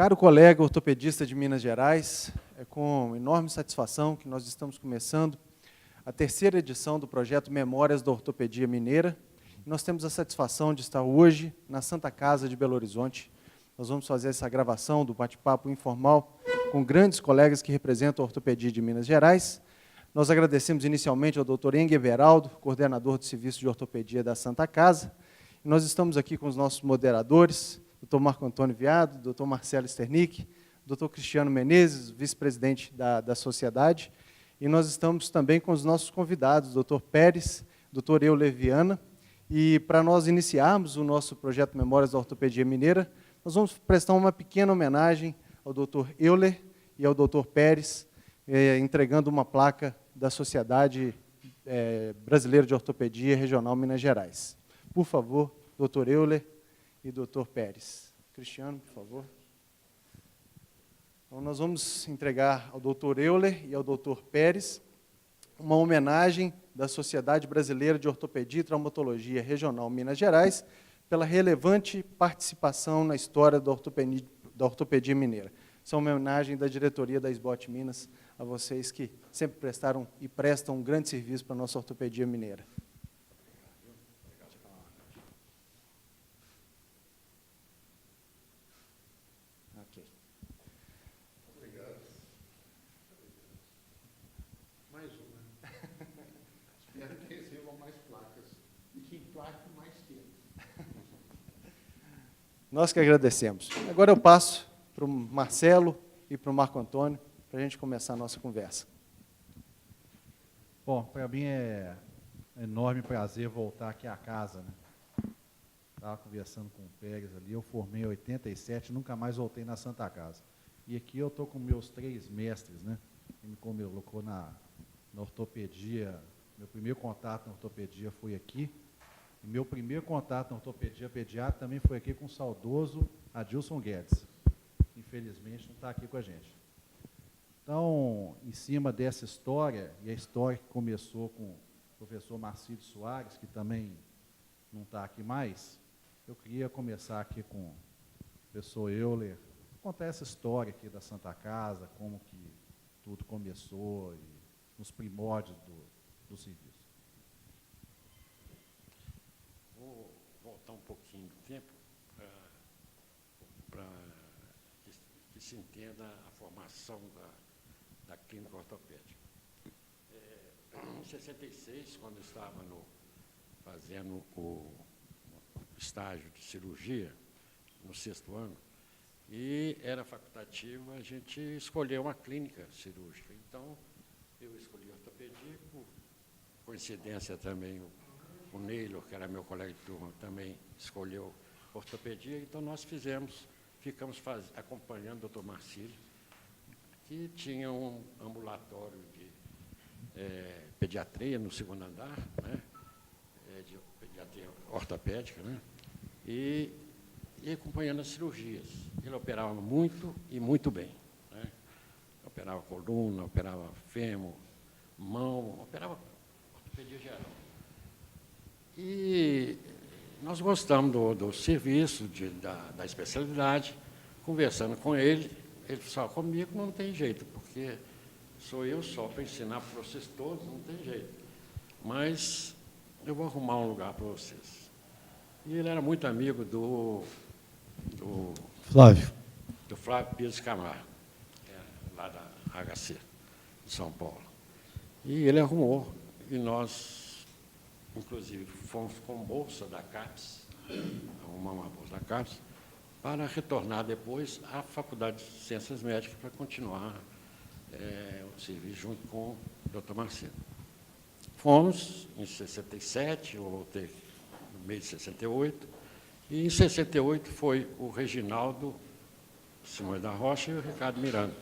Caro colega ortopedista de Minas Gerais, é com enorme satisfação que nós estamos começando a terceira edição do projeto Memórias da Ortopedia Mineira. Nós temos a satisfação de estar hoje na Santa Casa de Belo Horizonte. Nós vamos fazer essa gravação do bate-papo informal com grandes colegas que representam a ortopedia de Minas Gerais. Nós agradecemos inicialmente ao Dr. Enger Everaldo, coordenador do Serviço de Ortopedia da Santa Casa. E nós estamos aqui com os nossos moderadores, Dr. Marco Antônio Viado, Dr. Marcelo Sternick, Dr. Cristiano Menezes, vice-presidente da sociedade. E nós estamos também com os nossos convidados, Dr. Pérez, Dr. Euler Viana. E para nós iniciarmos o nosso projeto Memórias da Ortopedia Mineira, nós vamos prestar uma pequena homenagem ao Dr. Euler e ao Dr. Pérez, entregando uma placa da Sociedade Brasileira de Ortopedia Regional Minas Gerais. Por favor, Dr. Euler e Dr. Pérez. Cristiano, por favor. Então, nós vamos entregar ao Dr. Euler e ao Dr. Pérez uma homenagem da Sociedade Brasileira de Ortopedia e Traumatologia Regional Minas Gerais pela relevante participação na história da ortopedia mineira. Essa é uma homenagem da diretoria da SBOT Minas a vocês que sempre prestaram e prestam um grande serviço para a nossa ortopedia mineira. Ok. Obrigado. Mais uma. Espero que recebam mais placas e que emplaquem mais tempo. Nós que agradecemos. Agora eu passo para o Marcelo e para o Marco Antônio, para a gente começar a nossa conversa. Bom, para mim é um enorme prazer voltar aqui à casa, né? Estava conversando com o Pérez ali, eu formei em 87, nunca mais voltei na Santa Casa. E aqui eu estou com meus 3 mestres, né? Que me colocou na ortopedia, meu primeiro contato na ortopedia foi aqui. E meu primeiro contato na ortopedia pediátrica também foi aqui com o saudoso Adilson Guedes. Infelizmente não está aqui com a gente. Então, em cima dessa história, e a história que começou com o professor Marcílio Soares, que também não está aqui mais, eu queria começar aqui com o professor Euler, contar essa história aqui da Santa Casa, como que tudo começou, e nos primórdios do serviço. Vou voltar um pouquinho do tempo para que se entenda a formação da clínica ortopédica. Em 66, quando eu estava fazendo o estágio de cirurgia, no 6º ano, e era facultativo a gente escolher uma clínica cirúrgica. Então, eu escolhi ortopedia, por coincidência também o Neylor, que era meu colega de turma, também escolheu ortopedia, então nós ficamos acompanhando o Dr. Marcílio, que tinha um ambulatório de pediatria no 2º andar, né, de pediatria ortopédica, né, e acompanhando as cirurgias. Ele operava muito e muito bem, né, operava coluna, operava fêmur, mão, operava ortopedia geral. E nós gostamos do serviço, da especialidade, conversando com ele, ele falou, comigo não tem jeito, porque sou eu só para ensinar para vocês todos, não tem jeito. Mas eu vou arrumar um lugar para vocês. E ele era muito amigo do Flávio Pires Camargo, lá da HC, de São Paulo. E ele arrumou, e nós, inclusive, fomos com bolsa da CAPES, arrumamos uma bolsa da CAPES, para retornar depois à Faculdade de Ciências Médicas para continuar o serviço junto com o Dr. Marcelo. Fomos em 67, eu voltei no mês de 68, e em 68 foi o Reginaldo Simões da Rocha e o Ricardo Miranda,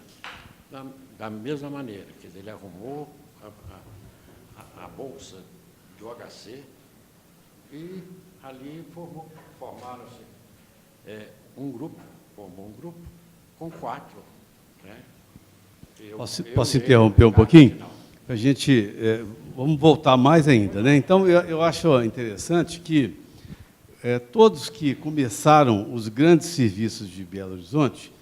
da mesma maneira, quer dizer, ele arrumou a bolsa do HC e ali formaram-se formou um grupo com 4. Né? Posso interromper um pouquinho? A gente, vamos voltar mais ainda, né? Então, eu acho interessante que todos que começaram os grandes serviços de Belo Horizonte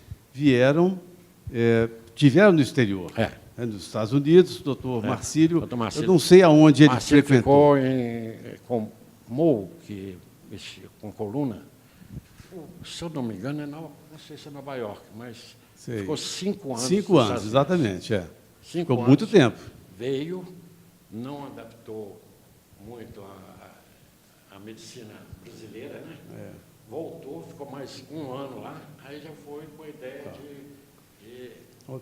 tiveram no exterior. Nos Estados Unidos, o doutor Marcílio, eu não sei aonde ele frequentou. Ficou com Moe, que mexia com coluna. Se eu não me engano, não sei se é Nova York, mas ficou 5 anos. 5 anos, exatamente. Ficou 5 muito anos, tempo. Veio, não adaptou muito à medicina brasileira, né? Voltou, ficou mais 1 ano lá, aí já foi com a ideia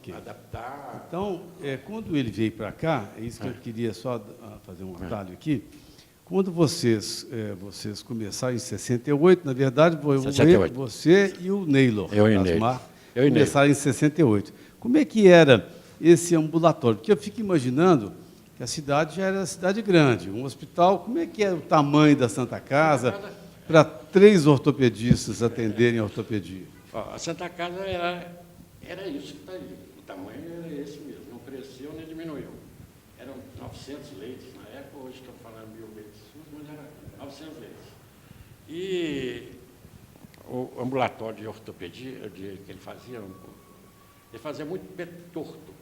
de adaptar. Então, quando ele veio para cá, é isso que eu queria só fazer um atalho aqui. Quando vocês começaram em 68, na verdade, você e o Neylor, começaram em 68. Como é que era esse ambulatório? Porque eu fico imaginando que a cidade já era cidade grande, um hospital, como é que era o tamanho da Santa Casa para 3 ortopedistas atenderem a ortopedia? A Santa Casa era isso que está ali, o tamanho era esse mesmo, não cresceu nem diminuiu. Eram 900 leitos na época, hoje estão falando 1.000 leitos, mas era 900 leitos. E o ambulatório de ortopedia que ele fazia muito pé torto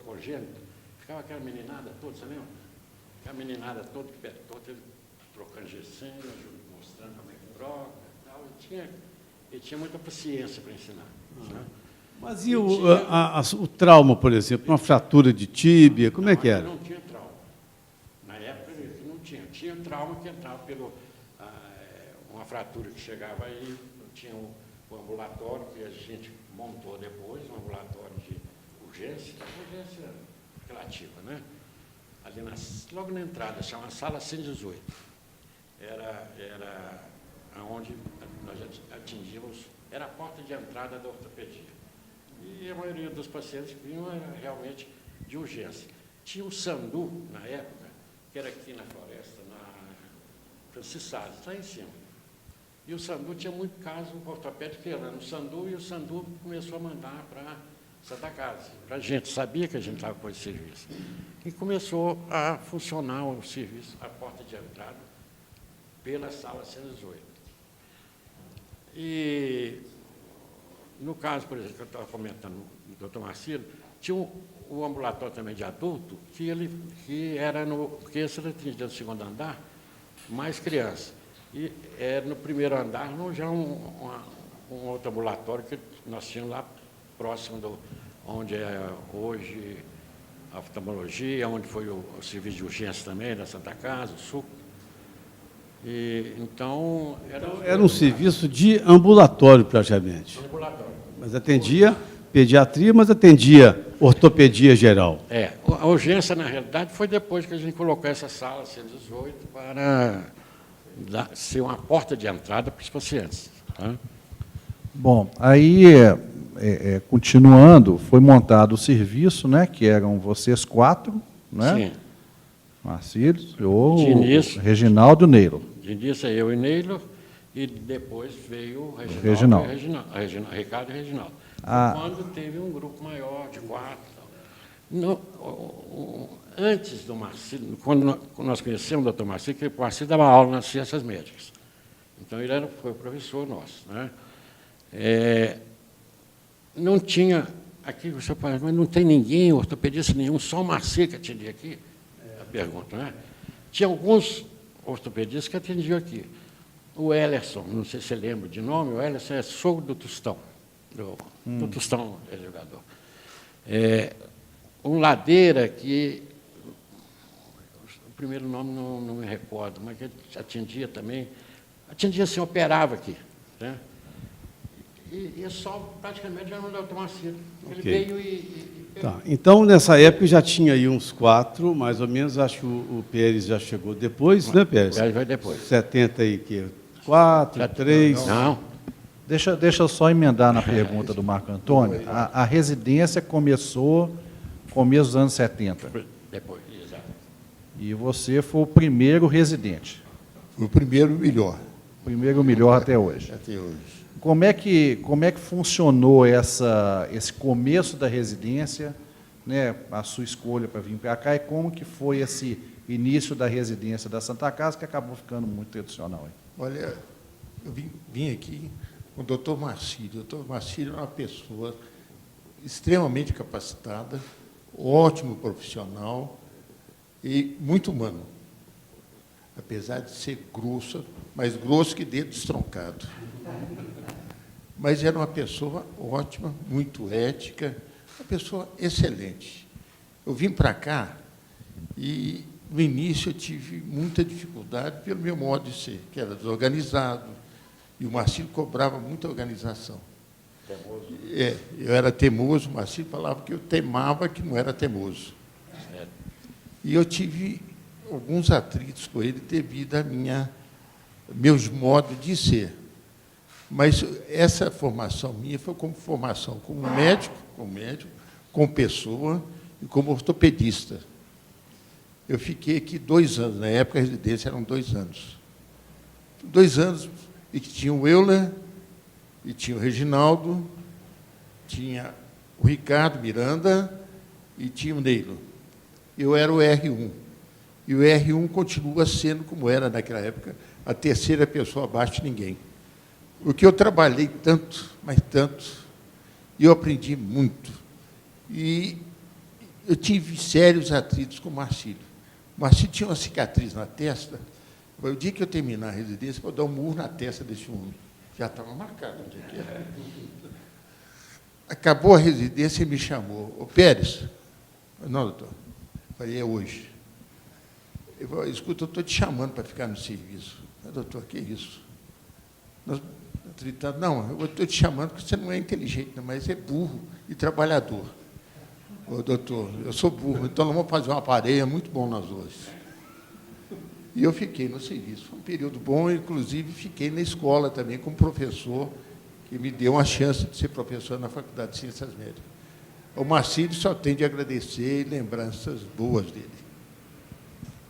congênito, ficava aquela meninada toda, você lembra? Aquela meninada toda de pé torto, ele trocando gessenho, mostrando como é que troca e tal, ele tinha muita paciência para ensinar. Né? Mas e o trauma, por exemplo, uma fratura de tíbia, como é que era? Não tinha trauma. Na época não tinha. Tinha trauma que entrava pelo uma fratura que chegava aí, tinha o ambulatório que a gente montou depois, um ambulatório de urgência relativa, né? Ali logo na entrada, chama Sala 118. Era onde nós atingimos, era a porta de entrada da ortopedia. E a maioria dos pacientes que vinham era realmente de urgência. Tinha o Sandu, na época, que era aqui na floresta, na Francisco Salles, lá em cima. E o Sandu tinha muito caso ortopédico era no Sandu, e o Sandu começou a mandar para Santa Casa. A gente sabia que a gente estava com esse serviço. E começou a funcionar o serviço, a porta de entrada, pela Sala 118. E, no caso, por exemplo, que eu estava comentando do doutor Marcílio, tinha o ambulatório também de adulto, que era porque esse era atendido no 2º andar, mais criança. E no 1º andar, já um outro ambulatório que nós tínhamos lá próximo onde é hoje a oftalmologia, onde foi o serviço de urgência também, da Santa Casa, o SUC. E, então, era um serviço de ambulatório, praticamente. Ambulatório. Mas atendia pediatria, mas atendia ortopedia geral. A urgência, na realidade, foi depois que a gente colocou essa sala 118 para ser uma porta de entrada para os pacientes. Tá? Bom, aí, continuando, foi montado o serviço, né, que eram vocês 4, né? Sim. Marcílio, Diniz, Reginaldo e Neylor. Diniz, eu e Neylor, e depois veio o Ricardo e Reginaldo. Quando teve um grupo maior, de 4. Antes do Marcílio, quando nós conhecemos o doutor Marcílio, que o Marcílio dava aula nas ciências médicas. Então, ele foi o professor nosso. Né? Não tinha, aqui você fala, mas não tem ninguém, ortopedista nenhum, só o Marcílio que atendia aqui? Pergunta, né? Tinha alguns ortopedistas que atendiam aqui. O Ellerson, não sei se você lembra de nome, o Ellerson é sogro do Tostão, do Tostão, jogador. Um Ladeira, que o primeiro nome não me recordo, mas que atendia também, assim, operava aqui. Né? E só praticamente já não deu tomar Marcílio. Ele veio e Tá. Então, nessa época, já tinha aí uns 4, mais ou menos, acho que o Pérez já chegou depois, né, Pérez? O Pérez vai depois. 74, 3... Não. Deixa eu só emendar na pergunta do Marco Antônio. A residência começou no começo dos anos 70. Depois, exato. E você foi o primeiro residente. O primeiro melhor. Primeiro melhor até hoje. Até hoje. Como é que funcionou esse começo da residência, né, a sua escolha para vir para cá, e como que foi esse início da residência da Santa Casa, que acabou ficando muito tradicional? Hein? Olha, eu vim aqui com o doutor Marcílio. O doutor Marcílio é uma pessoa extremamente capacitada, ótimo profissional e muito humano. Apesar de ser grosso, mais grosso que dedo estroncado. Mas era uma pessoa ótima, muito ética, uma pessoa excelente. Eu vim para cá e, no início, eu tive muita dificuldade pelo meu modo de ser, que era desorganizado, e o Marcílio cobrava muita organização. Teimoso. Eu era teimoso, o Marcílio falava que eu temava que não era teimoso. Certo. E eu tive alguns atritos com ele devido a meus modos de ser. Mas essa formação minha foi como formação como médico, como pessoa e como ortopedista. Eu fiquei aqui 2 anos, na época a residência eram 2 anos. 2 anos, e que tinha o Euler, e tinha o Reginaldo, tinha o Ricardo Miranda e tinha o Neilo. Eu era o R1. E o R1 continua sendo, como era naquela época, a terceira pessoa abaixo de ninguém. O que eu trabalhei tanto, mas tanto, e eu aprendi muito. E eu tive sérios atritos com o Marcílio. O Marcílio tinha uma cicatriz na testa. O dia que eu terminar a residência, eu vou dar um murro na testa desse homem. Já estava marcado onde é que era. Acabou a residência e me chamou. Ô, Pérez. Não, doutor. Eu falei, é hoje. Eu falei, escuta, eu estou te chamando para ficar no serviço. Doutor, que isso? Nós, não, eu estou te chamando porque você não é inteligente, mas é burro e trabalhador. Ô, doutor, eu sou burro, então nós vamos fazer uma pareia muito bom nós dois. E eu fiquei no serviço. Foi um período bom, inclusive fiquei na escola também como professor, que me deu uma chance de ser professor na Faculdade de Ciências Médicas. O Marcílio só tem de agradecer e lembranças boas dele.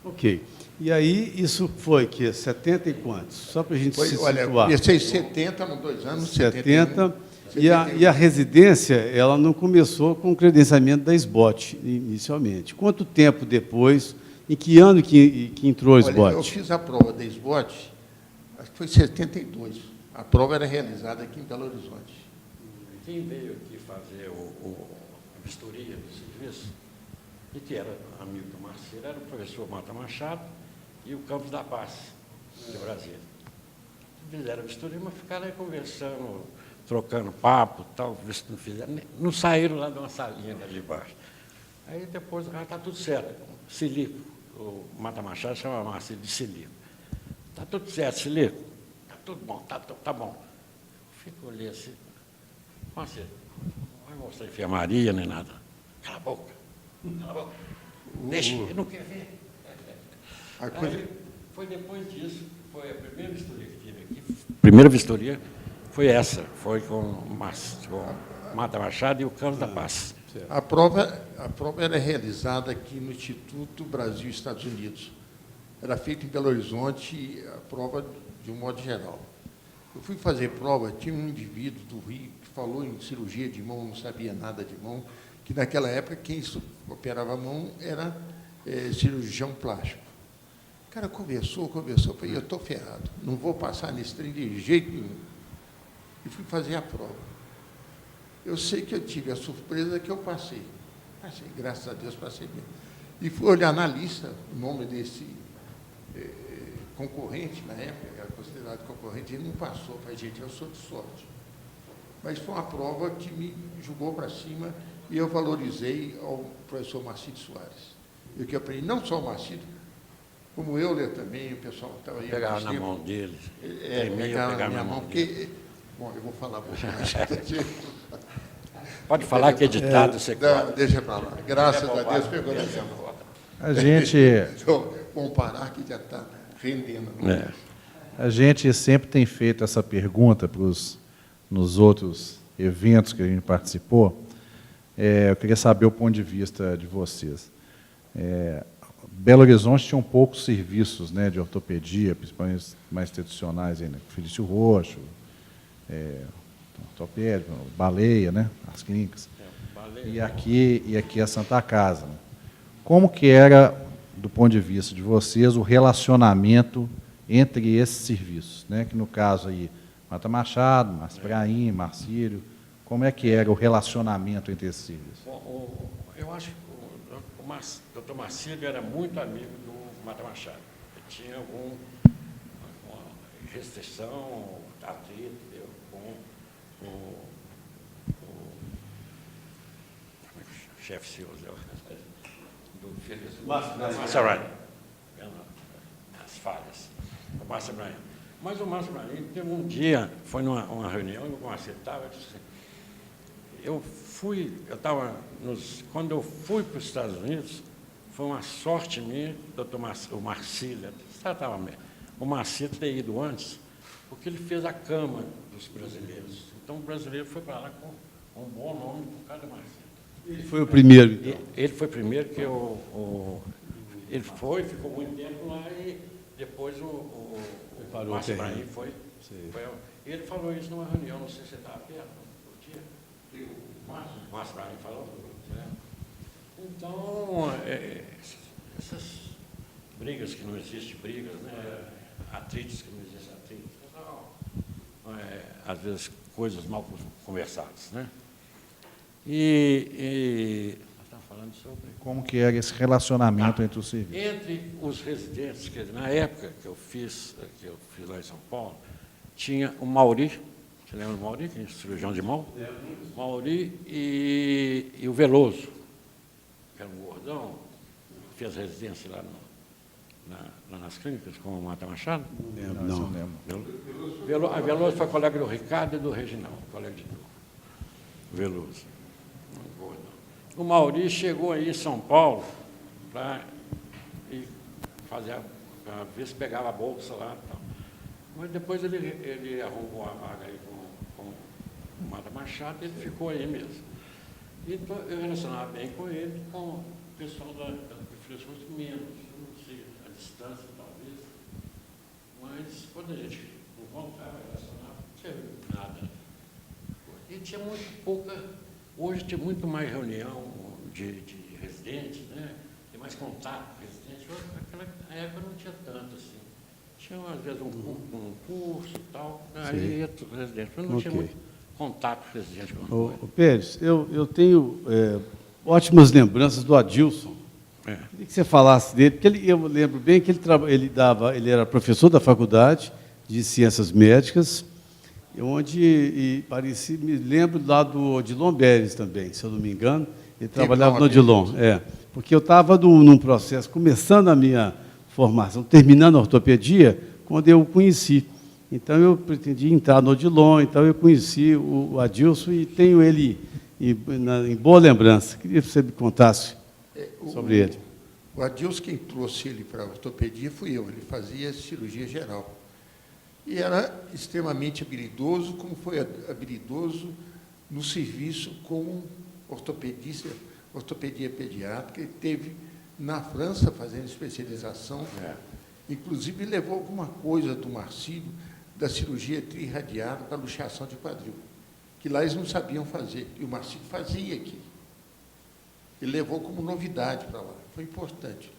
Ok. E aí, isso foi que 70 e quantos? Só para a gente se situar. Olha, eu comecei em 70, nos 2 anos, 70. E a residência, ela não começou com o credenciamento da SBOT, inicialmente. Quanto tempo depois, em que ano que entrou a SBOT? Olha, eu fiz a prova da SBOT, acho que foi em 72. A prova era realizada aqui em Belo Horizonte. Quem veio aqui fazer a vistoria do serviço, e que era amigo do Marcílio, era o professor Mata Machado e o Campos da Paz, de Brasília. Fizeram a vistoria, mas ficaram aí conversando, trocando papo, tal, não fizeram, não saíram lá de uma salinha ali embaixo. Aí depois, está tudo certo. Silico, o Mata Machado chama Marcílio de Silico. Está tudo certo, Silico? Está tudo bom, tá bom. Fico ali assim, Marcílio, não vai mostrar enfermaria nem nada. Cala a boca. Cala a boca. Deixa, ele não quer ver. Aí, foi depois disso, foi a primeira vistoria que tive aqui. A primeira vistoria foi essa, foi com o Mata Machado e o Campos da Paz. A prova era realizada aqui no Instituto Brasil-Estados Unidos. Era feita em Belo Horizonte, a prova de um modo geral. Eu fui fazer prova, tinha um indivíduo do Rio que falou em cirurgia de mão, não sabia nada de mão, que naquela época quem operava a mão era cirurgião plástico. O cara conversou, falei, eu estou ferrado, não vou passar nesse trem de jeito nenhum. E fui fazer a prova. Eu sei que eu tive a surpresa que eu passei. Passei, graças a Deus, passei bem. E fui olhar na lista o nome desse concorrente, na época, era considerado concorrente, ele não passou. Falei, gente, eu sou de sorte. Mas foi uma prova que me jogou para cima e eu valorizei ao professor Marcílio Soares. Eu que aprendi, não só o Marcílio, como eu ler também, o pessoal que estava aí. Pegava na mão deles. Pegava na minha mão, porque... Bom, eu vou falar um pouco mais. Pode falar que é ditado, você não, deixa para lá. Graças a Deus, pegou na minha mão. A gente... Comparar que já está rendendo. A gente sempre tem feito essa pergunta nos outros eventos que a gente participou. Eu queria saber o ponto de vista de vocês. Belo Horizonte tinha poucos serviços, né, de ortopedia, principalmente mais tradicionais, aí, né? Felício Roxo, ortopédico, Baleia, né, as clínicas. E aqui a Santa Casa. Né? Como que era, do ponto de vista de vocês, o relacionamento entre esses serviços, né? Que no caso aí, Mata Machado, Márcio Brahim, Marcílio. Como é que era o relacionamento entre esses filhos? Eu acho que o doutor Marcílio era muito amigo do Mata Machado. Ele tinha alguma restrição, atrito com o chefe Silva, do filho do Márcio Brahim. As falhas. O Márcio Brahim. Mas o Márcio Brahim teve um dia, foi numa reunião, o Marcílio estava, quando eu fui para os Estados Unidos, foi uma sorte minha, o Marcílio, o Marcílio ter ido antes, porque ele fez a Cama dos Brasileiros. Então, o brasileiro foi para lá com um bom nome por causa do Marcílio. Ele foi o primeiro, então? Ele foi primeiro que ele ficou muito tempo lá e depois o Márcio Brahim foi. Ele falou isso numa reunião, não sei se você estava perto, no dia. O Márcio Brahim falou. Né? Então, essas brigas que não existem brigas, né? Atritos que não existem atritos, às vezes coisas mal conversadas. Né? E nós estamos falando sobre... Como que era esse relacionamento entre os serviços? Entre os residentes, quer dizer, na época que eu fiz lá em São Paulo, tinha o Mauri, você lembra do Mauri, que é cirurgião de mão? Mauri e o Veloso, que era um gordão, fez residência lá nas clínicas com o Mata Machado. Não. A Veloso foi colega do Ricardo e do Reginaldo, colega de turma. Veloso. O Mauri chegou aí em São Paulo para ver se pegava a bolsa lá e tal. Mas depois ele arrumou a vaga aí com o Mata Machado e ele ficou aí mesmo. Então, eu relacionava bem com ele, com o pessoal da prefeitura menos, não sei, a distância talvez. Mas quando a gente não voltava a relacionar, não tinha nada. E tinha muito pouca... Hoje tem muito mais reunião de residentes, né? Tem mais contato com residentes. Naquela época não tinha tanto assim. Tinha, às vezes, um curso e tal, aí ia os residentes, mas não tinha muito contato com residentes. Pérez, eu tenho ótimas lembranças do Adilson. Queria que você falasse dele, porque eu lembro bem que ele era professor da Faculdade de Ciências Médicas, onde me lembro lá do Odilon Beres também, se eu não me engano, ele trabalhava no Odilon, porque eu estava num processo, começando a minha formação, terminando a ortopedia, quando eu o conheci. Então, eu pretendia entrar no Odilon, então eu conheci o Adilson e tenho ele em boa lembrança. Queria que você me contasse sobre ele. O Adilson, quem trouxe ele para a ortopedia fui eu, ele fazia cirurgia geral. E era extremamente habilidoso, como foi habilidoso no serviço como ortopedista, ortopedia pediátrica. Ele teve na França fazendo especialização, inclusive levou alguma coisa do Marcílio, da cirurgia trirradiada para luxação de quadril, que lá eles não sabiam fazer, e o Marcílio fazia aqui. Ele levou como novidade para lá, foi importante.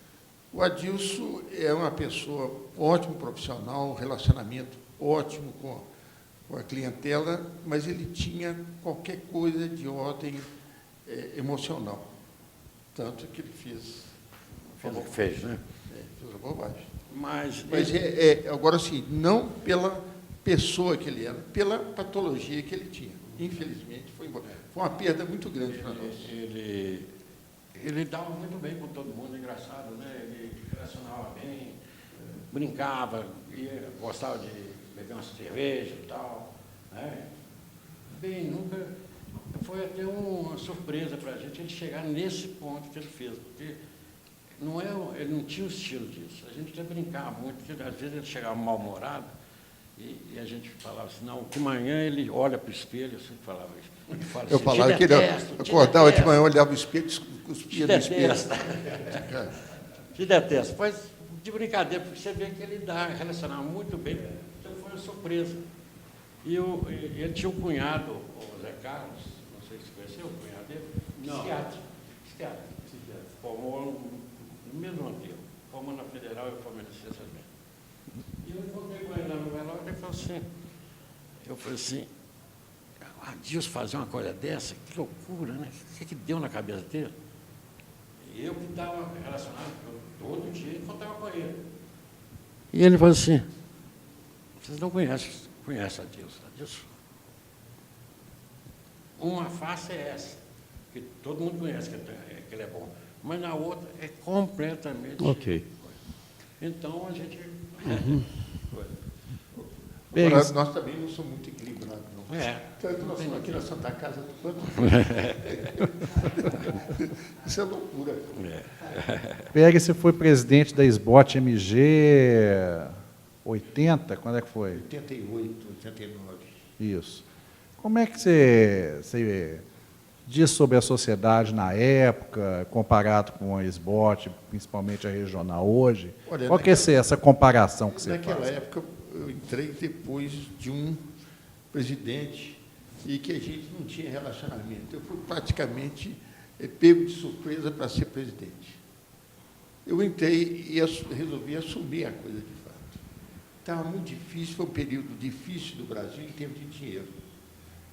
O Adilson é uma pessoa ótimo profissional, um relacionamento ótimo com a clientela, mas ele tinha qualquer coisa de ordem emocional. Tanto que ele fez o que fez, né? Fez a bobagem. Mas agora, sim, não pela pessoa que ele era, pela patologia que ele tinha. Infelizmente, foi embora. Foi uma perda muito grande para nós. Ele dava muito bem com todo mundo, engraçado, né? Ele relacionava bem, brincava, gostava de beber uma cerveja e tal. Né? Bem, nunca... Foi até uma surpresa para a gente ele chegar nesse ponto que ele fez, porque ele não tinha o estilo disso. A gente até brincava muito, porque às vezes ele chegava mal-humorado e a gente falava assim, não, de manhã ele olha para o espelho, eu sempre falava isso. Eu falava que ele acordava de manhã, olhava o espelho e cuspia no espelho. Te detesto. Mas de brincadeira, porque você vê que ele relacionava muito bem. Então foi uma surpresa. E ele tinha um cunhado, o Zé Carlos, não sei se você conheceu o cunhado dele? Não. Psiquiatra. Formou no mesmo ano que eu. Formou na Federal e eu formei na Ciências Médicas. E eu encontrei com ele lá no velório e ele falou assim, Eu falei assim, Adilson fazer uma coisa dessa, que loucura, né? O que deu na cabeça dele? E eu que estava relacionado, todo dia encontrava com ele. E ele falou assim, vocês não conhecem Adilson. Adilson, uma face é essa, que todo mundo conhece que ele é bom, mas na outra é completamente... Ok. Então, a gente... Agora, nós também não somos muito equilibrados, não. É. Tanto nós somos aqui na Santa Casa, quanto... Isso é loucura. Pega, você foi presidente da SBOT MG 80, quando é que foi? 88, 89. Isso. Como é que você diz sobre a sociedade na época, comparado com a SBOT, principalmente a regional hoje? Olha, Qual que é essa comparação que você Naquela faz? época, eu entrei depois de um presidente e que a gente não tinha relacionamento. Eu fui praticamente pego de surpresa para ser presidente. Eu entrei e resolvi assumir a coisa de fato. Estava muito difícil, foi um período difícil do Brasil em termos de dinheiro.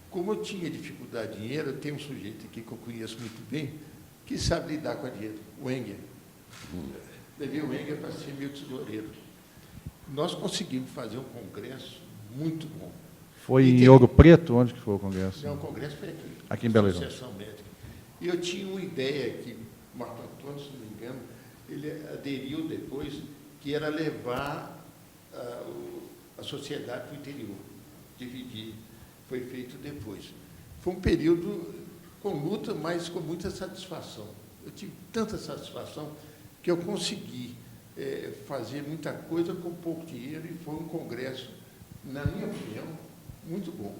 Como eu tinha dificuldade de dinheiro, eu tenho um sujeito aqui que eu conheço muito bem, que sabe lidar com o dinheiro, o Enger. Levei o Enger para ser meu tesoureiro. Nós conseguimos fazer um congresso muito bom. Foi em Ouro Preto? Onde que foi o congresso? Não, o congresso foi aqui. Aqui em Belo Horizonte. Associação Médica. E eu tinha uma ideia que o Marco Antônio, se não me engano, ele aderiu depois, que era levar a sociedade para o interior, dividir. Foi feito depois. Foi um período com luta, mas com muita satisfação. Eu tive tanta satisfação que eu consegui fazer muita coisa com pouco dinheiro e foi um congresso, na minha opinião, muito bom.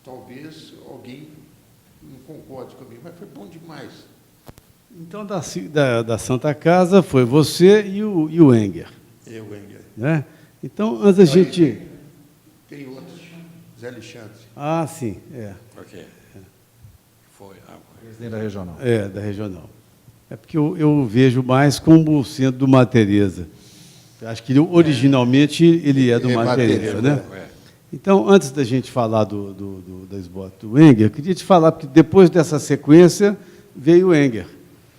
Talvez alguém não concorde comigo, mas foi bom demais. Então, da Santa Casa foi você e o Enger. Eu, Enger. Né? Então, antes da gente... Tem outros, Zé Alexandre. Ah, sim, é. Ok. Foi. Presidente da regional. É, da regional. É porque eu vejo mais como sendo do Madre Teresa. Eu acho que originalmente ele é do Madre Teresa, né? É. Então, antes da gente falar da SBOT do Enger, eu queria te falar, porque depois dessa sequência veio o Enger.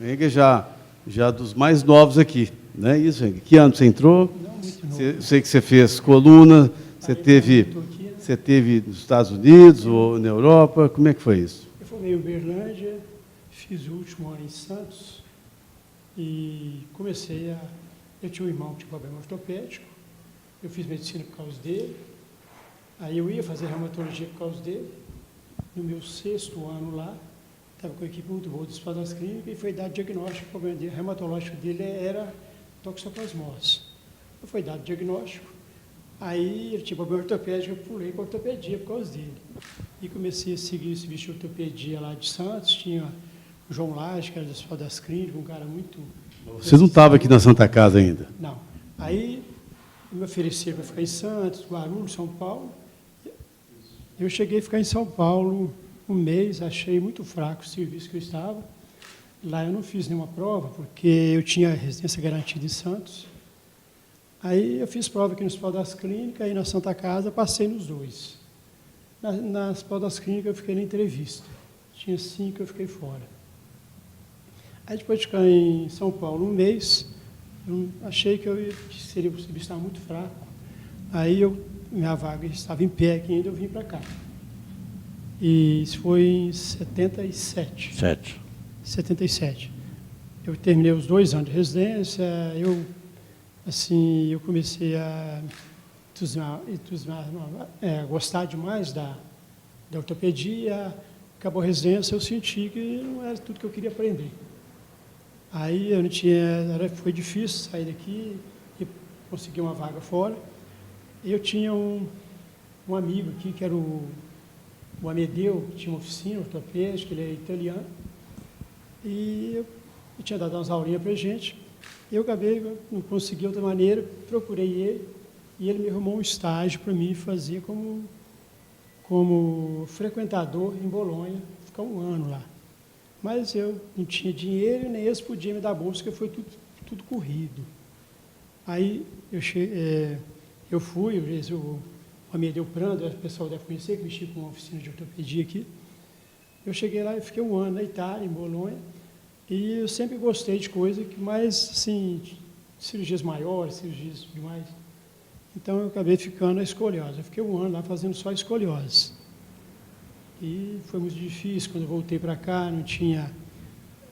O Enger já dos mais novos aqui, não é isso, Enger? Que ano você entrou? Não, muito novo. Sei que você fez coluna, você teve nos Estados Unidos ou na Europa, como é que foi isso? Eu formei em Uberlândia, fiz o último ano em Santos e comecei a... Eu tinha um irmão que tinha problema ortopédico, eu fiz medicina por causa dele, aí eu ia fazer reumatologia por causa dele. No meu 6º ano lá, estava com a equipe muito boa do Hospital das Clínicas e foi dado diagnóstico, o problema reumatológico dele era toxoplasmose. Foi dado diagnóstico, aí ele tinha problema ortopédico, eu pulei para ortopedia por causa dele. E comecei a seguir esse bicho de ortopedia lá de Santos, tinha o João Lage, que era do Hospital das Clínicas, um cara muito... Você não estava aqui na Santa Casa ainda? Não. Aí me ofereceram para ficar em Santos, Guarulhos, São Paulo. Eu cheguei a ficar em São Paulo um mês, achei muito fraco o serviço que eu estava. Lá eu não fiz nenhuma prova, porque eu tinha residência garantida em Santos. Aí eu fiz prova aqui no Hospital das Clínicas, aí na Santa Casa, passei nos dois. Na Hospital das Clínicas eu fiquei na entrevista. Tinha 5, eu fiquei fora. Aí depois de ficar em São Paulo um mês, eu achei que seria o serviço estava muito fraco. Aí minha vaga estava em pé aqui ainda, eu vim para cá. E isso foi em 77. 77. Eu terminei os 2 anos de residência, eu comecei a gostar demais da ortopedia. Acabou a residência, eu senti que não era tudo que eu queria aprender. Aí eu não tinha, foi difícil sair daqui e conseguir uma vaga fora. Eu tinha um amigo aqui, que era o Amedeu, que tinha uma oficina ortopédica, ele é italiano, e eu tinha dado umas aulinhas para a gente. Eu acabei, não consegui outra maneira, procurei ele, e ele me arrumou um estágio para mim fazer como frequentador em Bolonha, ficar 1 ano lá. Mas eu não tinha dinheiro, nem eles podiam me dar bolsa, porque foi tudo corrido. Aí eu fui, o Amedeu Prando, o pessoal deve conhecer, que mexia com uma oficina de ortopedia aqui. Eu cheguei lá e fiquei 1 ano na Itália, em Bolonha, e eu sempre gostei de coisa que mais, assim, cirurgias maiores, cirurgias demais. Então, eu acabei ficando na escoliose. Eu fiquei 1 ano lá fazendo só escoliose. E foi muito difícil. Quando eu voltei para cá, não tinha...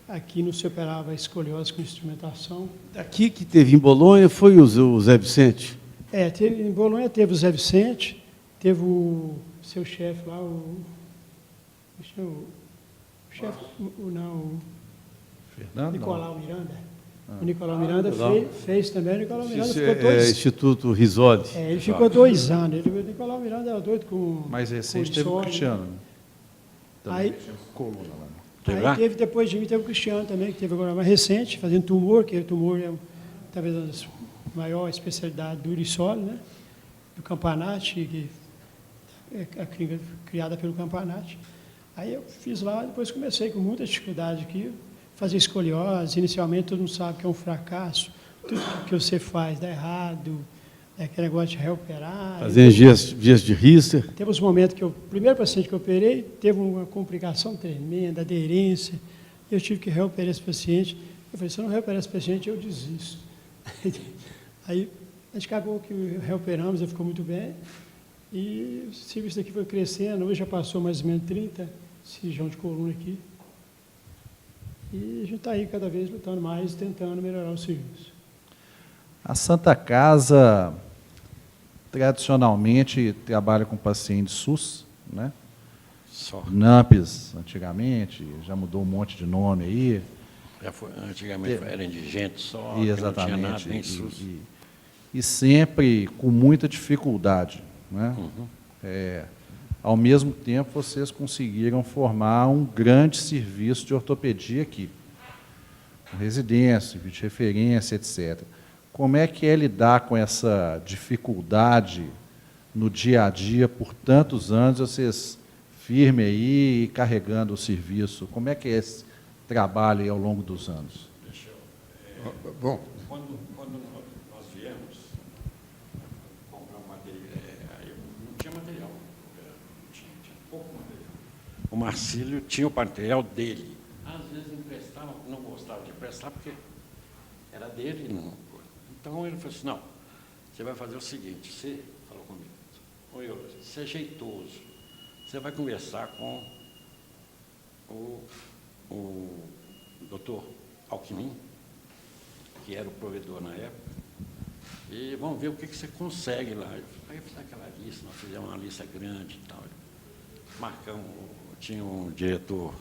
Aqui não se operava a escoliose com instrumentação. Aqui que teve em Bolonha foi o Zé Vicente? Em Bolonha teve o Zé Vicente, teve o seu chefe lá, o Fernando? Nicolau Miranda. O Nicolau Miranda fez também. O Nicolau Miranda Isso ficou 2 Instituto Risoli. ele ficou 2 anos. O Nicolau Miranda era doido com... Mais recente com teve o Risoli. Cristiano. Né? Também Aí- tinha coluna lá. Né? Teve lá? Aí teve, depois de mim, teve o Cristiano também, que teve agora mais recente, fazendo tumor, que o tumor é talvez a maior especialidade do Urisoli, né? Do Campanati, que é a clínica criada pelo Campanati. Aí eu fiz lá, depois comecei com muita dificuldade aqui, fazer escoliose. Inicialmente todo mundo sabe que é um fracasso, tudo que você faz dá errado, é aquele negócio de reoperar. Fazendo vias de Richter. Teve uns momentos que o primeiro paciente que eu operei teve uma complicação tremenda, aderência, e eu tive que reoperar esse paciente. Eu falei, se eu não reoperar esse paciente, eu desisto. Aí a gente acabou que reoperamos, ele ficou muito bem, e o serviço daqui foi crescendo, hoje já passou mais ou menos 30 cirurgião de coluna aqui, e a gente está aí cada vez lutando mais, tentando melhorar o serviço. A Santa Casa, tradicionalmente, trabalha com pacientes SUS, né? Só. NAMPs, antigamente, já mudou um monte de nome aí. Antigamente era indigente só, E que não tinha nada, exatamente. nem SUS. E sempre com muita dificuldade. Né? Ao mesmo tempo, vocês conseguiram formar um grande serviço de ortopedia aqui, com residência, de referência, etc. Como é que é lidar com essa dificuldade no dia a dia por tantos anos, vocês firmes aí e carregando o serviço? Como é que é esse trabalho aí ao longo dos anos? Bom, Quando nós viemos comprar um material, não tinha material, tinha pouco material. O Marcílio tinha o material dele. Às vezes emprestava, não gostava de emprestar, porque era dele. Não. Então ele falou assim, não, você vai fazer o seguinte, você falou comigo, oi, você é jeitoso, você vai conversar com o doutor Alckmin, que era o provedor na época, e vamos ver o que você consegue lá. Aí eu fiz aquela lista, nós fizemos uma lista grande e tal. Marcamos, tinha um diretor,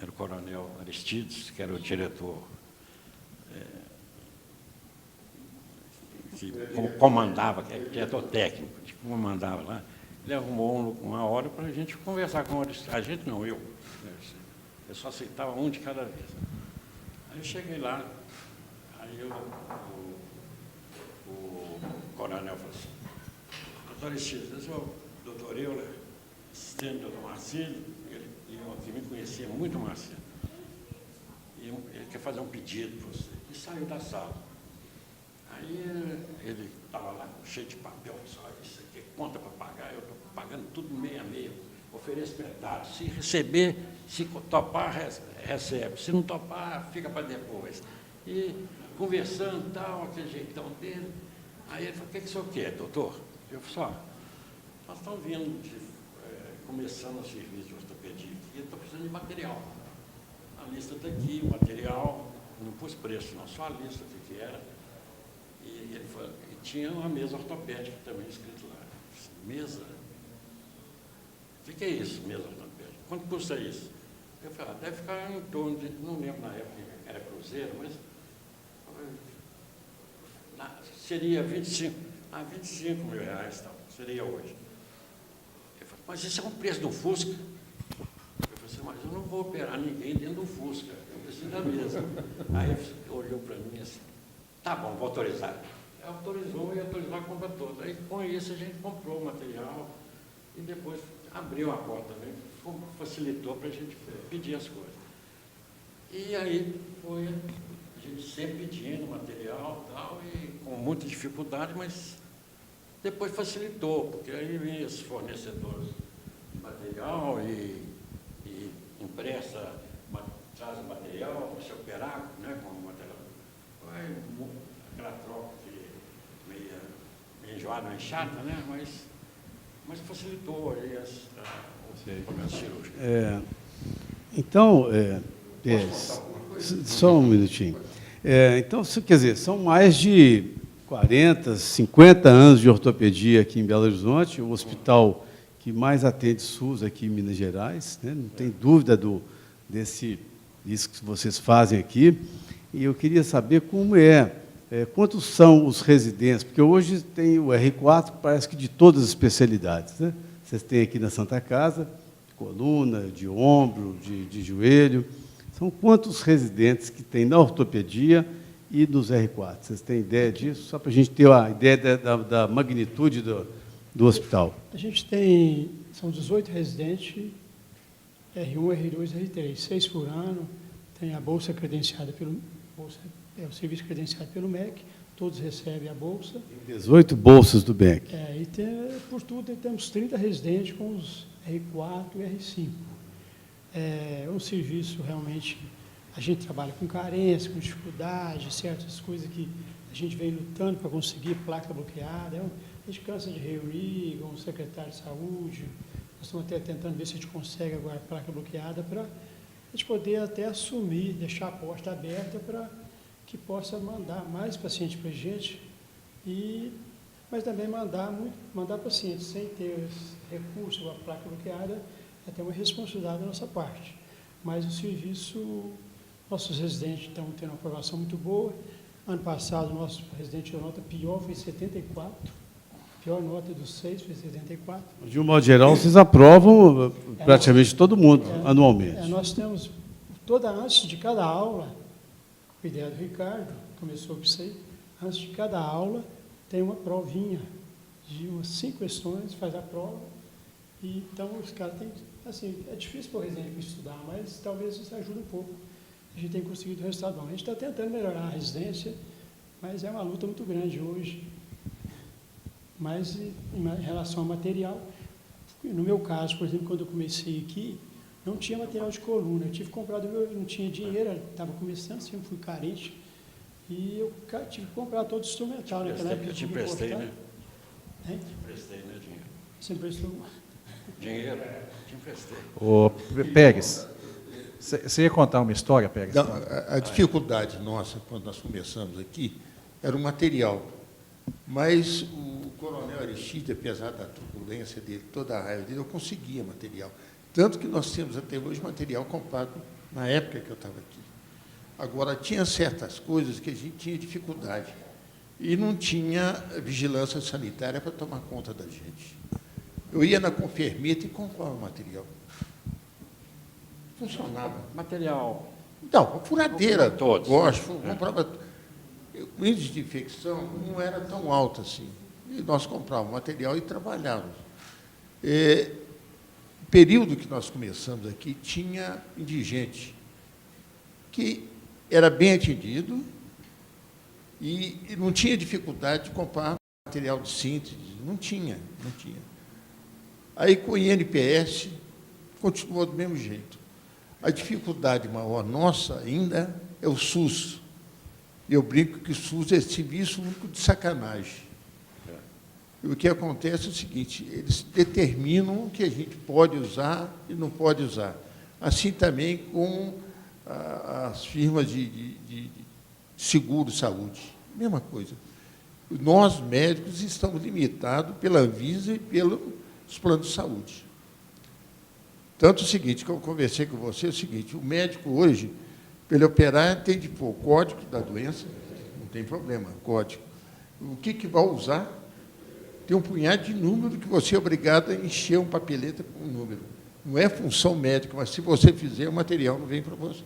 era o coronel Aristides, que era o diretor que comandava, que era diretor técnico, que comandava lá. Ele arrumou uma hora para a gente conversar com o Aristides. A gente não, eu. Eu só aceitava um de cada vez. Aí eu cheguei lá, aí o coronel falou assim, doutor Aristides, esse é o doutor Euler, assistente do doutor Marcílio, e eu que me conhecia muito o Marcílio, e ele quer fazer um pedido para você. E saiu da sala. Aí ele estava lá cheio de papel, só isso aqui é conta para pagar, eu estou pagando tudo meio a meio, ofereço metade. Se receber, se topar, recebe. Se não topar, fica para depois. E conversando, tal, aquele jeitão dele. Aí ele falou, o que o senhor quer, doutor? Eu falei, nós estamos vindo, começando o serviço de ortopedia aqui, eu estou precisando de material. A lista está aqui, o material, não pus preço não, só a lista do que era. E ele falou, e tinha uma mesa ortopédica também escrito lá. Mesa? O que é isso, mesa ortopédica? Quanto custa isso? Eu falei, deve ficar em torno de, não lembro na época, era cruzeiro, mas seria 25 mil reais, tal, seria hoje. Ele falou, mas isso é um preço do Fusca? Eu falei assim, mas eu não vou operar ninguém dentro do Fusca, eu preciso da mesa. Aí ele olhou para mim assim, tá bom, vou autorizar. Autorizou e autorizou a compra toda. Aí com isso a gente comprou o material e depois abriu a porta também, facilitou para a gente pedir as coisas. E aí foi a gente sempre pedindo material e tal, e com muita dificuldade, mas Depois facilitou, porque aí vinha os fornecedores de material e impressa, traz o material para se operar, né, com o material. Vai aquela troca que meio enjoada, meio chata, né, mas facilitou aí o processo cirúrgico. Então, só um minutinho. Então, quer dizer, são mais de 40, 50 anos de ortopedia aqui em Belo Horizonte, o hospital que mais atende SUS aqui em Minas Gerais, né? Não tem dúvida disso que vocês fazem aqui. E eu queria saber como quantos são os residentes, porque hoje tem o R4, parece que de todas as especialidades, né? Vocês têm aqui na Santa Casa, de coluna, de ombro, de joelho. São quantos residentes que tem na ortopedia e nos R4? Vocês têm ideia disso? Só para a gente ter a ideia da magnitude do hospital. A gente são 18 residentes, R1, R2, R3, 6 por ano, tem a bolsa credenciada o serviço credenciado pelo MEC, todos recebem a bolsa. 18 bolsas do MEC. Por tudo, temos 30 residentes com os R4 e R5. É um serviço realmente, a gente trabalha com carência, com dificuldade, certas coisas que a gente vem lutando para conseguir placa bloqueada. A gente cansa de reunir com o secretário de saúde, nós estamos até tentando ver se a gente consegue agora a placa bloqueada para a gente poder até assumir, deixar a porta aberta para que possa mandar mais pacientes para a gente, mas também mandar pacientes sem ter recurso, a placa bloqueada, é até uma responsabilidade da nossa parte. Mas o serviço, nossos residentes estão tendo uma aprovação muito boa. Ano passado, o nosso residente de nota pior foi 74, pior nota dos 6 foi 74. De um modo geral, vocês aprovam praticamente todo mundo, anualmente. Nós temos, antes de cada aula, com a ideia do Ricardo, começou com você, antes de cada aula, tem uma provinha de umas 5 questões, faz a prova, e então os caras têm, assim, é difícil para o residente estudar, mas talvez isso ajude um pouco. A gente tem conseguido resultado bom. A gente está tentando melhorar a residência, mas é uma luta muito grande hoje. Mas, em relação ao material, no meu caso, por exemplo, quando eu comecei aqui, não tinha material de coluna. Eu tive que comprar não tinha dinheiro, estava começando, sempre fui carente, e eu tive que comprar todo o instrumental. Naquela época Eu te emprestei, né? Hein? Te emprestei, né, dinheiro? Você emprestou? Dinheiro? Te emprestei. Ô, Pérez, você ia contar uma história, Pérez? Não, a dificuldade nossa, quando nós começamos aqui, era o material. Mas o coronel Aristide, apesar da turbulência dele, toda a raiva dele, eu conseguia material. Tanto que nós temos até hoje material comprado na época que eu estava aqui. Agora, tinha certas coisas que a gente tinha dificuldade e não tinha vigilância sanitária para tomar conta da gente. Eu ia na Confermeta e comprava material. Funcionava. Material. Então, furadeira, Todos. gosto, comprava. O índice de infecção não era tão alto assim. E nós comprávamos material e trabalhávamos. O período que nós começamos aqui, tinha indigente que era bem atendido e não tinha dificuldade de comprar material de síntese, não tinha. Aí, com o INPS, continuou do mesmo jeito. A dificuldade maior nossa ainda é o SUS. Eu brinco que o SUS é serviço único de sacanagem. E o que acontece é o seguinte, eles determinam o que a gente pode usar e não pode usar. Assim também com as firmas de seguro-saúde. Mesma coisa. Nós, médicos, estamos limitados pela Anvisa e pelos planos de saúde. Tanto o seguinte, que eu conversei com você, é o seguinte, o médico hoje, para ele operar, tem de pôr o código da doença, não tem problema, código. O que vai usar? Tem um punhado de número que você é obrigado a encher um papeleta com um número. Não é função médica, mas se você fizer, o material não vem para você.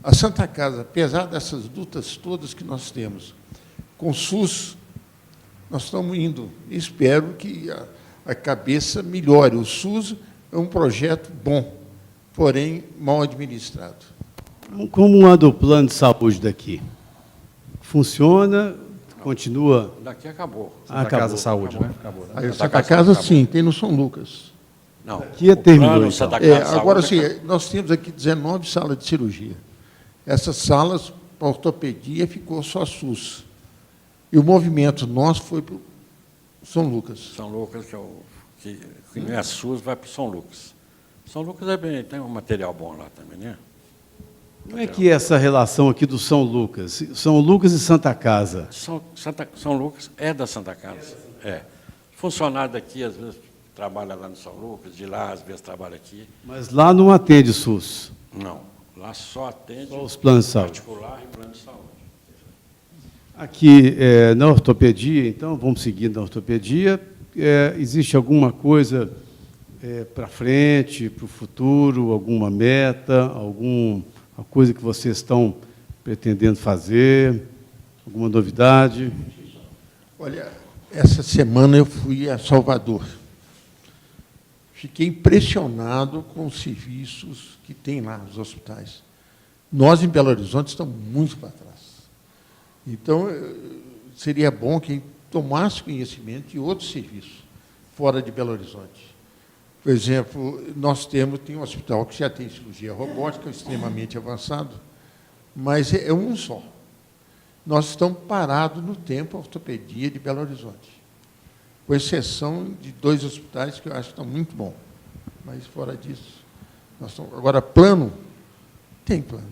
A Santa Casa, apesar dessas lutas todas que nós temos, com o SUS, nós estamos indo. Espero que a cabeça melhore. O SUS é um projeto bom, porém mal administrado. Como anda o plano de saúde daqui? Funciona? continua? Daqui acabou. Santa Casa Saúde, né? Acabou, né? Aí, Santa Santa Casa Casa, acabou. sim, tem no São Lucas. Não, Aqui o terminou, plano então. Santa Casa Agora, Saúde sim, nós temos aqui 19 salas de cirurgia. Essas salas, para ortopedia, ficou só SUS. E o movimento nosso foi para o São Lucas. São Lucas, que não é SUS, vai para o São Lucas. São Lucas tem um material bom lá também, né? Como é que é essa relação aqui do São Lucas? São Lucas e Santa Casa. São Lucas é da Santa Casa. É. Funcionário daqui, às vezes, trabalha lá no São Lucas, de lá, às vezes, trabalha aqui. Mas lá não atende SUS, Não, lá só atende só os planos de saúde. particular e plano de saúde. Aqui, na ortopedia, então, vamos seguir na ortopedia. Existe alguma coisa para frente, para o futuro, alguma meta, alguma coisa que vocês estão pretendendo fazer, alguma novidade? Olha, essa semana eu fui a Salvador. Fiquei impressionado com os serviços que tem lá nos hospitais. Nós, em Belo Horizonte, estamos muito para trás. Então, seria bom que tomasse conhecimento de outros serviços fora de Belo Horizonte. Por exemplo, tem um hospital que já tem cirurgia robótica, extremamente avançado, mas é um só. Nós estamos parados no tempo a ortopedia de Belo Horizonte, com exceção de 2 hospitais que eu acho que estão muito bons. Mas, fora disso, nós estamos... Agora, plano, tem plano.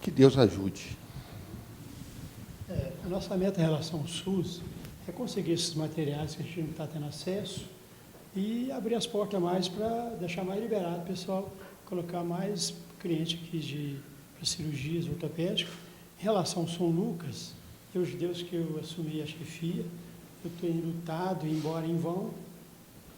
Que Deus ajude. A nossa meta em relação ao SUS é conseguir esses materiais que a gente não está tendo acesso e abrir as portas mais para deixar mais liberado o pessoal, colocar mais cliente aqui para cirurgias ortopédicas. Em relação ao São Lucas, Deus que eu assumi a chefia, eu tenho lutado, embora em vão.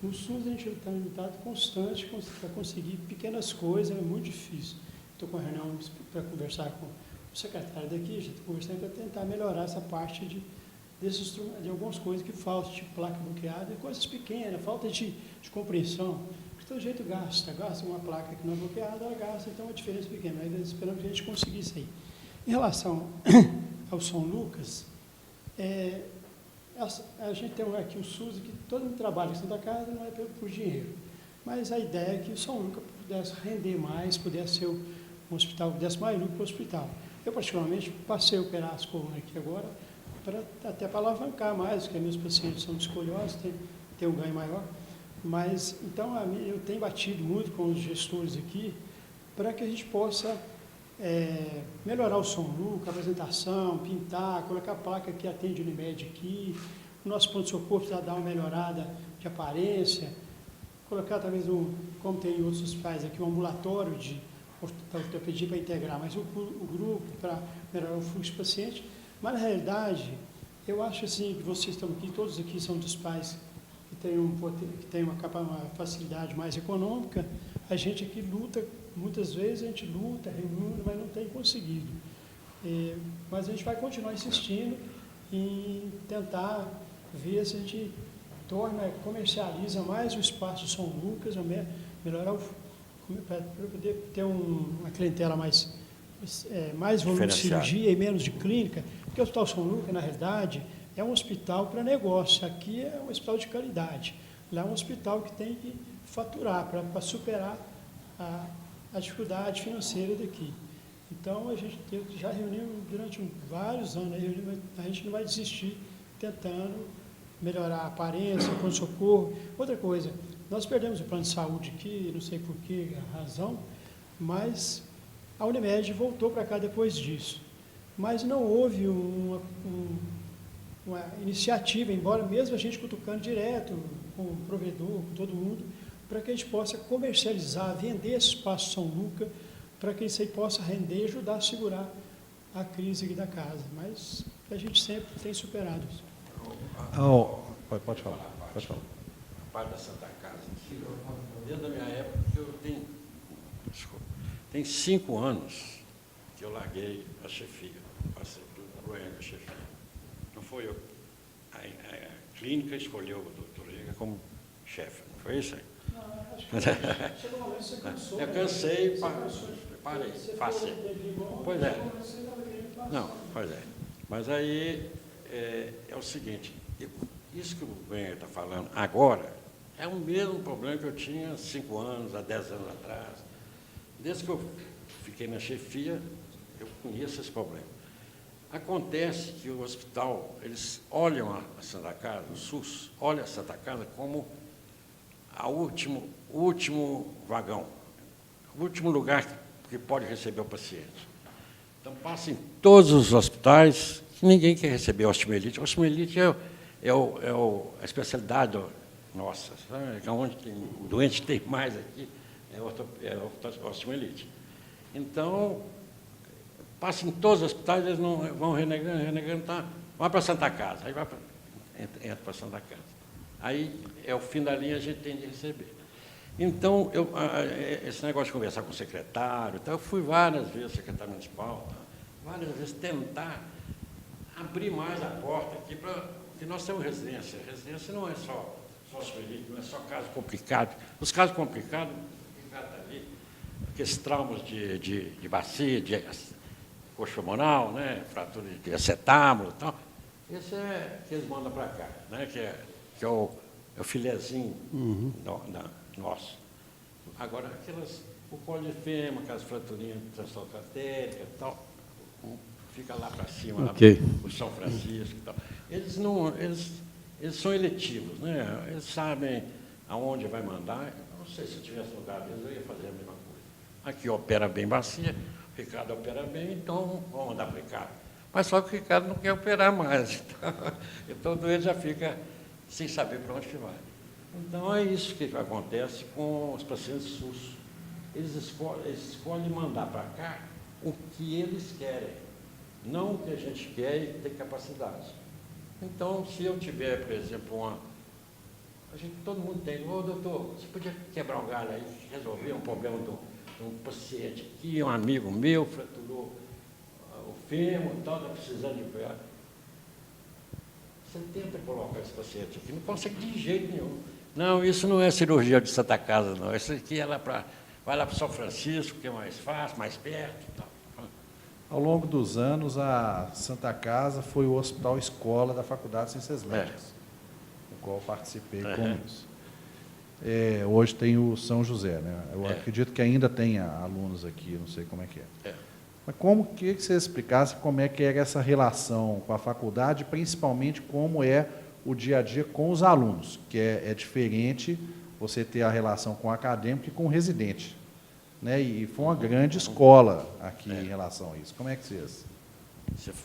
No SUS a gente está em lutado constante para conseguir pequenas coisas, é muito difícil. Estou com a reunião para conversar com o secretário daqui, a gente está conversando para tentar melhorar essa parte de algumas coisas que faltam, tipo placa bloqueada, coisas pequenas, falta de compreensão. De todo jeito gasta uma placa que não é bloqueada, ela gasta, então é uma diferença pequena, mas esperamos que a gente consiga isso aí. Em relação ao São Lucas, a gente tem aqui o SUS, que todo mundo trabalha em Santa Casa, não é por dinheiro. Mas a ideia é que o São Lucas pudesse render mais, pudesse ser um hospital, desse mais lucro para o hospital. Eu, particularmente, passei a operar as colunas aqui agora, até para alavancar mais, porque meus pacientes são de escoliose, tem um ganho maior. Mas, então, eu tenho batido muito com os gestores aqui, para que a gente possa melhorar o São Lucas, a apresentação, pintar, colocar a placa que atende o Unimed aqui, o nosso pronto-socorro precisa dar uma melhorada de aparência, colocar talvez, como tem em outros hospitais aqui, um ambulatório de ortopedia para integrar mais o grupo, para melhorar o fluxo de paciente. Mas, na realidade, eu acho assim, que vocês estão aqui, todos aqui são dos pais que têm uma facilidade mais econômica, a gente aqui luta, muitas vezes a gente luta, reúne, mas não tem conseguido. Mas a gente vai continuar insistindo em tentar ver se a gente comercializa mais o espaço São Lucas, melhorar para poder ter uma clientela mais volume de cirurgia e menos de clínica, porque o Hospital São Lucas, na realidade, é um hospital para negócio. Aqui é um hospital de qualidade. Lá é um hospital que tem que faturar para superar a dificuldade financeira daqui. Então, a gente já reuniu durante vários anos, a gente não vai desistir tentando melhorar a aparência, o pronto-socorro. Outra coisa, nós perdemos o plano de saúde aqui, não sei por que razão, mas a Unimed voltou para cá depois disso. Mas não houve uma iniciativa, embora mesmo a gente cutucando direto com o provedor, com todo mundo, para que a gente possa comercializar, vender esse espaço São Lucas, para que isso aí possa render e ajudar a segurar a crise aqui da casa. Mas a gente sempre tem superado isso. Pode falar. A parte da Santa Casa, desde a minha época, tem 5 anos que eu larguei a chefia, passei para o Goiânia a chefia. Não foi eu. A clínica escolheu o doutor Liga como chefe, não foi isso aí? Não, acho que chegou um momento que você cansou. Eu cansei, parei, passei. Pois é. Não, pois é. Mas aí é o seguinte, isso que o Benha está falando agora é o mesmo problema que eu tinha há 5 anos, há 10 anos atrás. Desde que eu fiquei na chefia, eu conheço esse problema. Acontece que o hospital, eles olham a Santa Casa, o SUS, olha a Santa Casa como o último vagão, o último lugar que pode receber o paciente. Então, passa em todos os hospitais, que ninguém quer receber osteomielite. A osteomielite é a especialidade nossa, sabe? Onde o doente tem mais aqui é a osteomielite. Então, passa em todos os hospitais, eles não vão renegando, tá? Vai para a Santa Casa, aí entra para a Santa Casa. Aí é o fim da linha, a gente tem de receber. Então, esse negócio de conversar com o secretário, então, eu fui várias vezes, secretário municipal, várias vezes tentar abrir mais a porta aqui, porque nós temos residência. Residência não é só osteomielite, não é só caso complicado. Os casos complicados, ali, aqueles traumas de bacia, de coxa femoral, né, fratura de acetábulo e tal, esse é que eles mandam para cá, né, que é o filezinho nosso. Agora, o polifema, aquelas fraturinhas translocatéricas e tal, fica lá para cima, okay. Lá o São Francisco e tal. Eles são eletivos, né? Eles sabem aonde vai mandar. Não sei se eu tivesse lugar deles, eu ia fazer a mesma coisa. Aqui opera bem bacia, o Ricardo opera bem, então vamos mandar para o Ricardo. Mas só que o Ricardo não quer operar mais. Então o doente já fica sem saber para onde que vai. Então, é isso que acontece com os pacientes SUS. Eles escolhem mandar para cá o que eles querem, não o que a gente quer e tem capacidade. Então, se eu tiver, por exemplo, todo mundo tem, doutor, você podia quebrar um galho aí, resolver um problema de um paciente aqui, um amigo meu fraturou o fêmur e tal, está precisando de operar. Você tenta colocar esse paciente aqui, não consegue de jeito nenhum. Não, isso não é cirurgia de Santa Casa, não. Isso aqui vai lá para São Francisco, que é mais fácil, mais perto. Tal. Ao longo dos anos, a Santa Casa foi o hospital escola da Faculdade de Ciências Médicas, no qual eu participei com isso. Hoje tem o São José, né? Eu acredito que ainda tenha alunos aqui, não sei como é que é. Mas que você explicasse como é que era essa relação com a faculdade, principalmente como é o dia a dia com os alunos, que é diferente você ter a relação com o acadêmico e com o residente, né? E foi uma grande escola aqui em relação a isso. Como é que vocês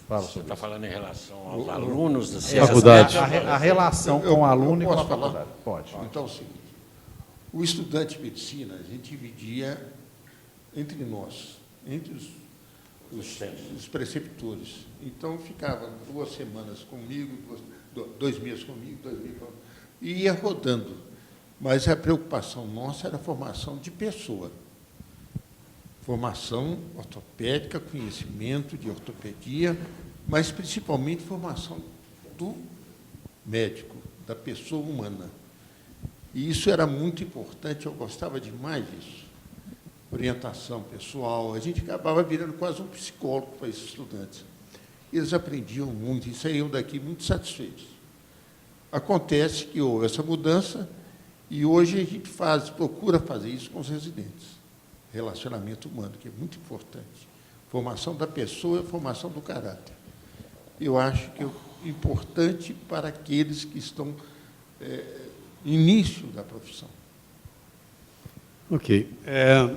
falam sobre isso? Você está falando em relação aos alunos da faculdade? A relação com o aluno e com a faculdade. Pode. Então, é o seguinte, o estudante de medicina, a gente dividia entre nós, entre os preceptores. Então, ficava 2 semanas comigo, 2 meses comigo, 2 meses comigo, e ia rodando. Mas a preocupação nossa era a formação de pessoa. Formação ortopédica, conhecimento de ortopedia, mas principalmente formação do médico, da pessoa humana. E isso era muito importante, eu gostava demais disso. Orientação pessoal, a gente acabava virando quase um psicólogo para esses estudantes. Eles aprendiam muito e saíam daqui muito satisfeitos. Acontece que houve essa mudança e hoje a gente procura fazer isso com os residentes. Relacionamento humano, que é muito importante. Formação da pessoa e formação do caráter. Eu acho que é importante para aqueles que estão no início da profissão. Ok.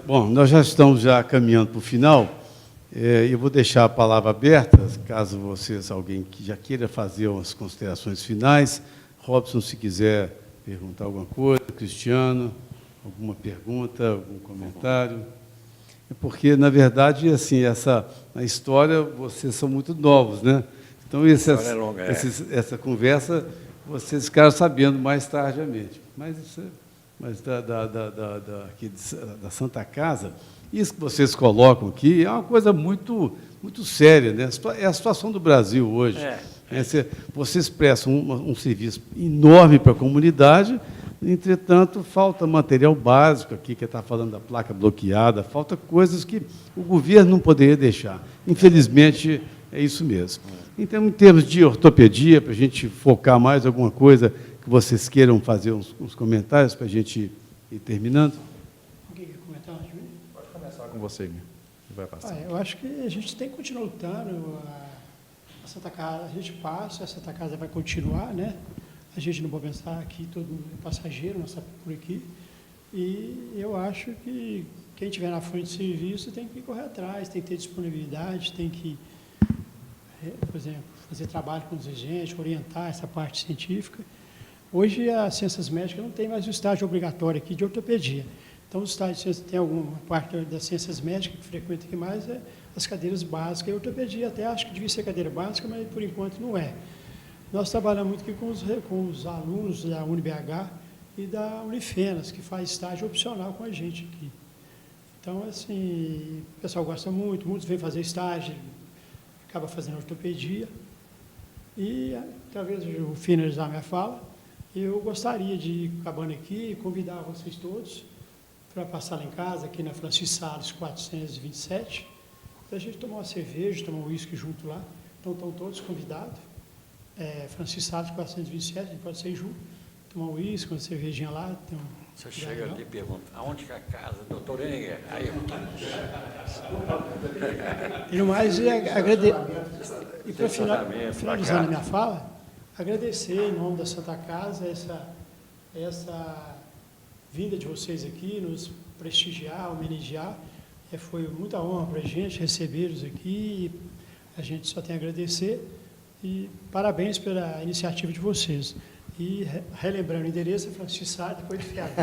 Bom, nós já estamos caminhando para o final. Eu vou deixar a palavra aberta, caso alguém que já queira fazer umas considerações finais. Robson, se quiser perguntar alguma coisa, Cristiano, alguma pergunta, algum comentário. Porque, na verdade, assim, na história, vocês são muito novos, né? Então, essa conversa, vocês ficaram sabendo mais tardiamente. Mas da Santa Casa, isso que vocês colocam aqui é uma coisa muito, muito séria, né? É a situação do Brasil hoje. Vocês prestam um serviço enorme para a comunidade, entretanto, falta material básico aqui, que está falando da placa bloqueada, falta coisas que o governo não poderia deixar. Infelizmente, é isso mesmo. Então, em termos de ortopedia, para a gente focar mais alguma coisa que vocês queiram fazer uns comentários para a gente ir terminando? Alguém quer comentar, Júlio? Pode começar com você, Guilherme. Vai passar. Eu acho que a gente tem que continuar lutando. A Santa Casa, a gente passa, a Santa Casa vai continuar, né? A gente não pode pensar aqui, todo mundo é passageiro, nós estamos por aqui. E eu acho que quem estiver na frente de serviço tem que correr atrás, tem que ter disponibilidade, tem que, por exemplo, fazer trabalho com os agentes, orientar essa parte científica. Hoje, as ciências médicas não tem mais o estágio obrigatório aqui de ortopedia. Então, os estágios, tem alguma parte das ciências médicas que frequenta aqui mais, as cadeiras básicas e ortopedia. Até acho que devia ser cadeira básica, mas por enquanto não é. Nós trabalhamos muito aqui com os alunos da UniBH e da Unifenas, que faz estágio opcional com a gente aqui. Então, assim, o pessoal gosta muito, muitos vêm fazer estágio, acaba fazendo ortopedia. E, talvez, eu finalizar minha fala, eu gostaria de, acabando aqui, convidar vocês todos para passar lá em casa, aqui na Francis Salles 427, para a gente tomar uma cerveja, tomar um uísque junto lá. Então, estão todos convidados. Francis Salles 427, a gente pode ser junto, tomar um uísque, uma cervejinha lá. Você chega ali e pergunta, aonde que é a casa, doutor Enger? Aí eu... E no mais, e para finalizar a minha fala, agradecer em nome da Santa Casa essa vinda de vocês aqui, nos prestigiar, homenagear. Foi muita honra para a gente recebê-los aqui. A gente só tem a agradecer e parabéns pela iniciativa de vocês. E relembrando o endereço, Francis Salles, depois de Fiado,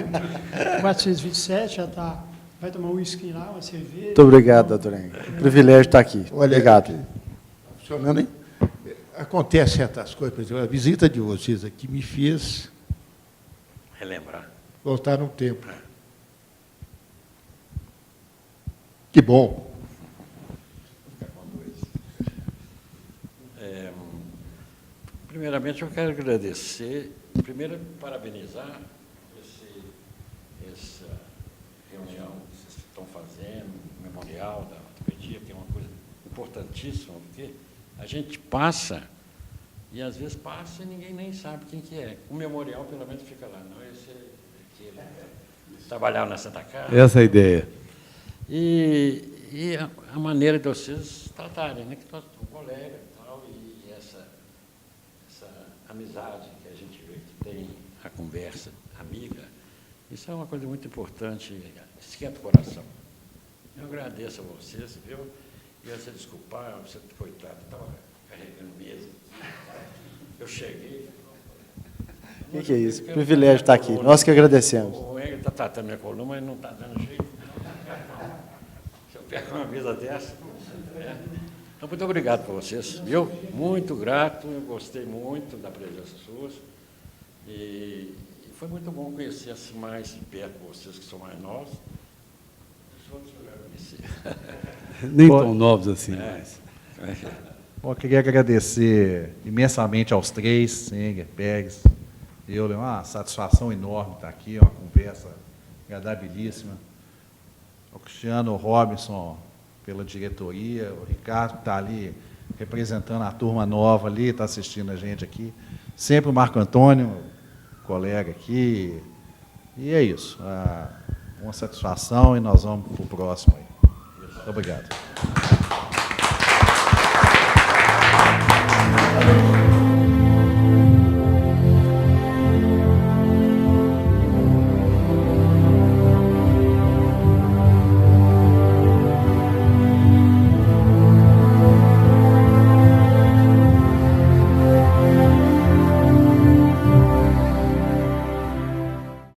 427, já está. Vai tomar um uísque lá, uma cerveja. Muito obrigado, doutor Enger. Privilégio estar aqui. Olha, Obrigado. Funcionando, hein? Acontece certas coisas, por exemplo, a visita de vocês aqui me fez Relembrar. voltar no tempo. Que bom. Primeiramente, eu quero agradecer, primeiro, parabenizar essa reunião que vocês estão fazendo, o memorial da ortopedia, que é uma coisa importantíssima, porque a gente passa, e às vezes passa e ninguém nem sabe quem que é. O memorial, pelo menos, fica lá, não, esse é aquele que trabalhava na Santa Casa. Essa é a ideia. E a maneira de vocês tratarem, né, que nós somos colegas e tal, e essa amizade que a gente vê que tem, a conversa amiga, isso é uma coisa muito importante, esquenta o coração. Eu agradeço a vocês, viu? E você desculpar, você, coitado, estava carregando mesa. Eu cheguei. O que é isso? Privilégio estar aqui. Nós que agradecemos. O Enger está tratando minha coluna, mas não está dando jeito. Se eu pego uma mesa dessa... Então, muito obrigado por vocês, viu? Muito grato, eu gostei muito da presença sua. E foi muito bom conhecer mais de perto vocês que são mais novos. Os outros eu já conheci. Nem tão novos assim, mas... Bom, eu queria agradecer imensamente aos três, Enger, Pérez. É uma satisfação enorme estar aqui, uma conversa agradabilíssima. O Cristiano Robinson, pela diretoria, o Ricardo, que está ali representando a turma nova ali, está assistindo a gente aqui. Sempre o Marco Antônio, colega aqui. E é isso. Uma satisfação e nós vamos para o próximo aí. Muito obrigado.